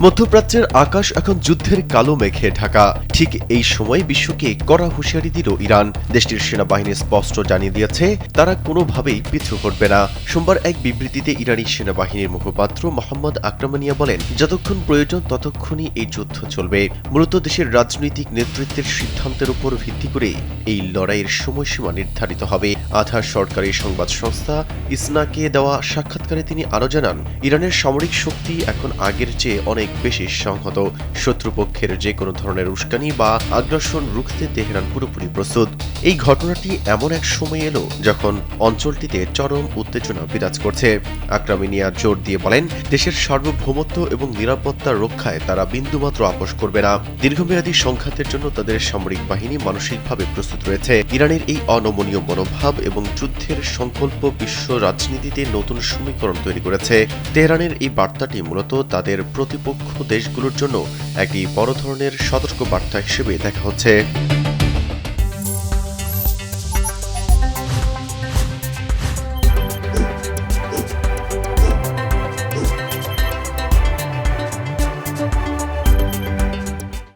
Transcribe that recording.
মধ্যপ্রাচ্যের আকাশ এখন যুদ্ধের কালো মেঘে ঢাকা। ঠিক এই সময় বিশ্বকে কড়া হুঁশিয়ারি দিল ইরান। দেশটির সেনাবাহিনী স্পষ্ট জানিয়ে দিয়েছে তারা কোনোভাবেই পিছু হটবে না। সোমবার এক বিবৃতিতে ইরানি সেনাবাহিনীর মুখপাত্র মোহাম্মদ আকরামানিয়া বলেন, যতক্ষণ প্রয়োজন ততক্ষণই এই যুদ্ধ চলবে। মূলত দেশের রাজনৈতিক নেতৃত্বের সিদ্ধান্তের উপর ভিত্তি করে এই লড়াইয়ের সময়সীমা নির্ধারিত হবে। আধার সরকারি সংবাদ সংস্থা ইসনাকে দেওয়া সাক্ষাৎকারে তিনি আরও জানান, ইরানের সামরিক শক্তি এখন আগের চেয়ে অনেক বেশি সংহত। শত্রুপক্ষের যে কোনো ধরনের উস্কানি বা আগ্রাসন রুখতে তেহরান পুরোপুরি প্রস্তুত। এই ঘটনাটি এমন এক সময় এলো যখন অঞ্চলটিতে চরম উত্তেজনা বিরাজ করছে। আকরামানিয়া জোর দিয়ে বলেন, দেশের সার্বভৌমত্ব এবং নিরাপত্তা রক্ষায় তারা বিন্দুমাত্র আপোস করবে না। দীর্ঘমেয়াদী সংঘাতের জন্য তাদের সামরিক বাহিনী মানসিকভাবে প্রস্তুত রয়েছে। ইরানের এই অনমনীয় মনোভাব এবং যুদ্ধের সংকল্প বিশ্ব রাজনীতিতে নতুন সমীকরণ তৈরি করেছে। তেহরানের এই বার্তাটি মূলত তাদের প্রতিপক্ষ দেশগুলোর জন্য একটি বড় ধরনের সতর্ক বার্তা হিসেবে দেখা হচ্ছে।